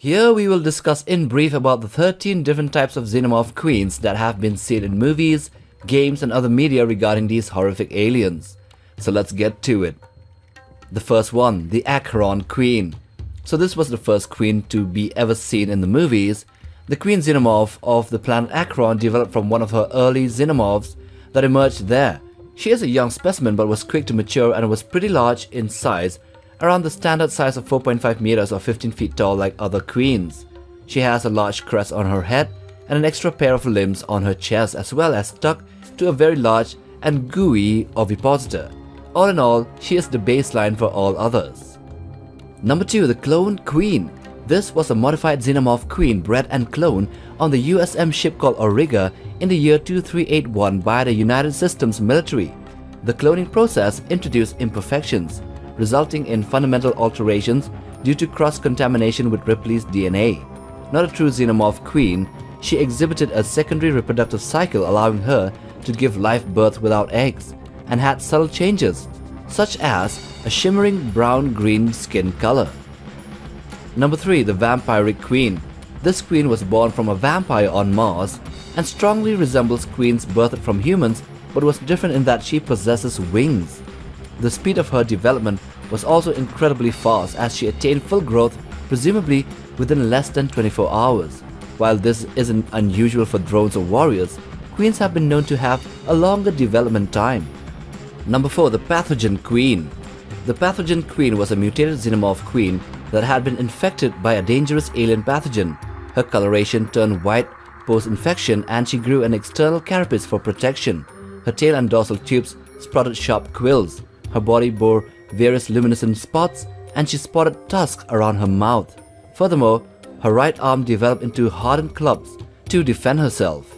Here we will discuss in brief about the 13 different types of Xenomorph Queens that have been seen in movies, games and other media regarding these horrific aliens. So let's get to it. The first one, the Acheron Queen. So this was the first queen to be ever seen in the movies. The queen xenomorph of the planet Acheron developed from one of her early xenomorphs that emerged there. She is a young specimen but was quick to mature and was pretty large in size, around the standard size of 4.5 meters or 15 feet tall like other queens. She has a large crest on her head and an extra pair of limbs on her chest, as well as stuck to a very large and gooey ovipositor. All in all, she is the baseline for all others. Number 2, the Clone Queen. This was a modified xenomorph queen bred and cloned on the USM ship called Auriga in the year 2381 by the United Systems military. The cloning process introduced imperfections, resulting in fundamental alterations due to cross-contamination with Ripley's DNA. Not a true xenomorph queen, she exhibited a secondary reproductive cycle allowing her to give live birth without eggs, and had subtle changes, such as a shimmering brown-green skin color. Number 3, the Vampiric Queen. This queen was born from a vampire on Mars and strongly resembles queens birthed from humans, but was different in that she possesses wings. The speed of her development was also incredibly fast, as she attained full growth presumably within less than 24 hours. While this isn't unusual for drones or warriors, queens have been known to have a longer development time. Number 4, the Pathogen Queen. The Pathogen Queen was a mutated xenomorph queen that had been infected by a dangerous alien pathogen. Her coloration turned white post-infection and she grew an external carapace for protection. Her tail and dorsal tubes sprouted sharp quills. Her body bore various luminescent spots and she spotted tusks around her mouth. Furthermore, her right arm developed into hardened clubs to defend herself.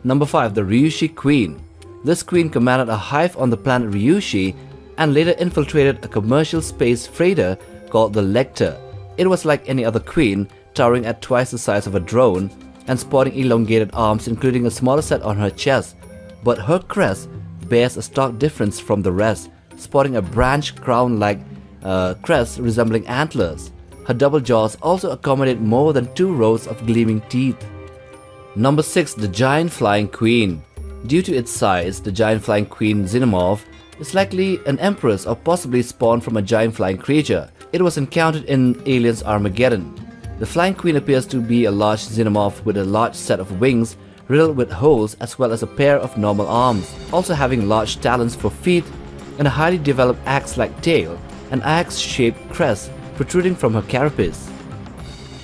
Number 5, the Ryushi Queen. This queen commanded a hive on the planet Ryushi and later infiltrated a commercial space freighter called the Lecter. It was like any other queen, towering at twice the size of a drone and sporting elongated arms, including a smaller set on her chest. But her crest bears a stark difference from the rest, sporting a branched crown-like crest resembling antlers. Her double jaws also accommodate more than 2 rows of gleaming teeth. Number 6, the Giant Flying Queen. Due to its size, the Giant Flying Queen xenomorph is likely an empress or possibly spawned from a giant flying creature. It was encountered in Aliens Armageddon. The Flying Queen appears to be a large xenomorph with a large set of wings riddled with holes, as well as a pair of normal arms, also having large talons for feet and a highly developed axe-like tail, an axe-shaped crest protruding from her carapace.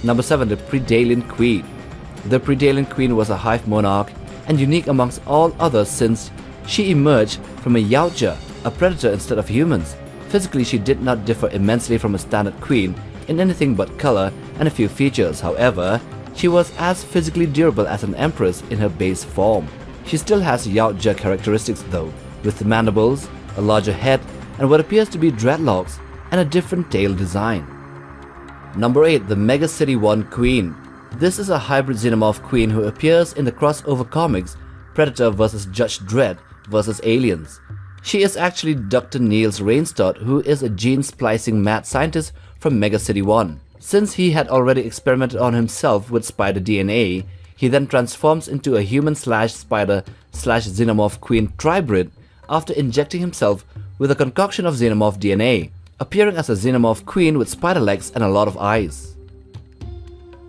Number 7, the Predalien Queen. The Predalien Queen was a hive monarch and unique amongst all others since she emerged from a Yautja, a predator instead of humans. Physically, she did not differ immensely from a standard queen in anything but color and a few features. However, she was as physically durable as an empress in her base form. She still has Yautja characteristics though, with mandibles, a larger head, and what appears to be dreadlocks, and a different tail design. Number 8, the Mega City 1 Queen. This is a hybrid xenomorph queen who appears in the crossover comics Predator vs. Judge Dredd vs. Aliens. She is actually Dr. Niels Reinstadt, who is a gene-splicing mad scientist from Mega City 1. Since he had already experimented on himself with spider DNA, he then transforms into a human/spider/xenomorph queen tribrid after injecting himself with a concoction of xenomorph DNA, appearing as a xenomorph queen with spider legs and a lot of eyes.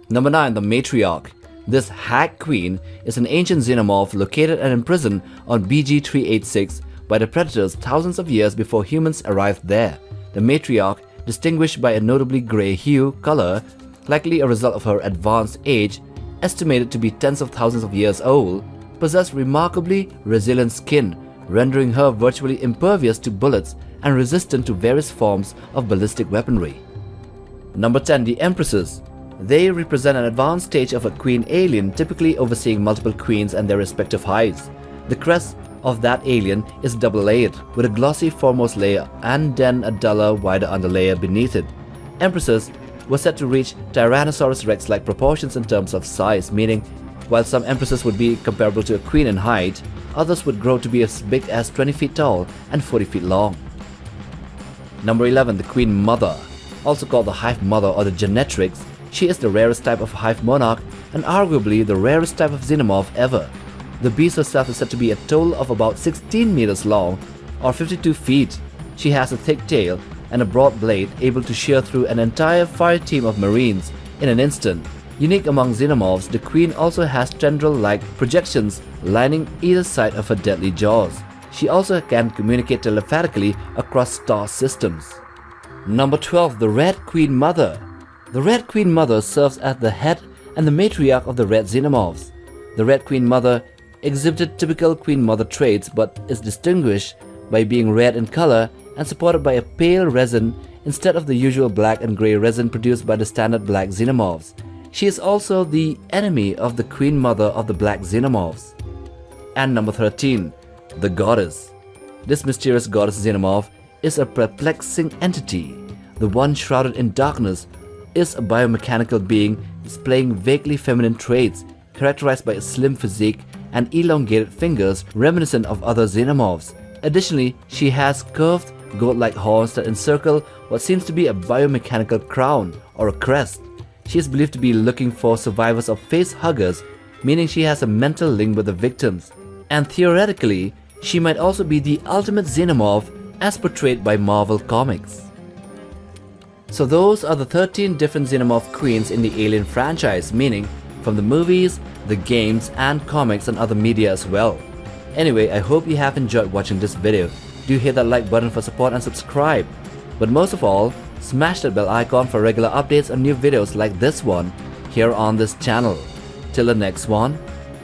Number 9, the Matriarch. This hag queen is an ancient xenomorph located and imprisoned on BG-386 by the Predators thousands of years before humans arrived there. The Matriarch, distinguished by a notably grey hue color, likely a result of her advanced age, estimated to be tens of thousands of years old, possessed remarkably resilient skin, rendering her virtually impervious to bullets and resistant to various forms of ballistic weaponry. Number 10, the Empresses. They represent an advanced stage of a queen alien, typically overseeing multiple queens and their respective hives. The crest of that alien is double-layered, with a glossy foremost layer and then a duller, wider underlayer beneath it. Empresses were said to reach Tyrannosaurus Rex-like proportions in terms of size, meaning while some empresses would be comparable to a queen in height, others would grow to be as big as 20 feet tall and 40 feet long. Number 11, the Queen Mother. Also called the Hive Mother or the Genetrix, She is the rarest type of Hive Monarch and arguably the rarest type of Xenomorph ever. The beast herself is said to be a total of about 16 meters long or 52 feet. She has a thick tail and a broad blade able to shear through an entire fire team of marines in an instant. Unique among Xenomorphs, the Queen also has tendril-like projections lining either side of her deadly jaws. She also can communicate telepathically across star systems. Number 12. The Red Queen Mother. The Red Queen Mother serves as the head and the matriarch of the Red Xenomorphs. The Red Queen Mother exhibited typical Queen Mother traits but is distinguished by being red in color and supported by a pale resin instead of the usual black and grey resin produced by the standard black Xenomorphs. She is also the enemy of the Queen Mother of the Black Xenomorphs. And number 13. The Goddess. This mysterious goddess Xenomorph is a perplexing entity. The one shrouded in darkness is a biomechanical being displaying vaguely feminine traits, characterized by a slim physique and elongated fingers reminiscent of other Xenomorphs. Additionally, she has curved, goat-like horns that encircle what seems to be a biomechanical crown or a crest. She is believed to be looking for survivors of face huggers, meaning she has a mental link with the victims. And theoretically, she might also be the ultimate Xenomorph as portrayed by Marvel Comics. So those are the 13 different Xenomorph Queens in the Alien franchise, meaning from the movies, the games, and comics and other media as well. Anyway, I hope you have enjoyed watching this video. Do hit that like button for support and subscribe. But most of all, smash that bell icon for regular updates on new videos like this one here on this channel. Till the next one,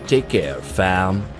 take care fam.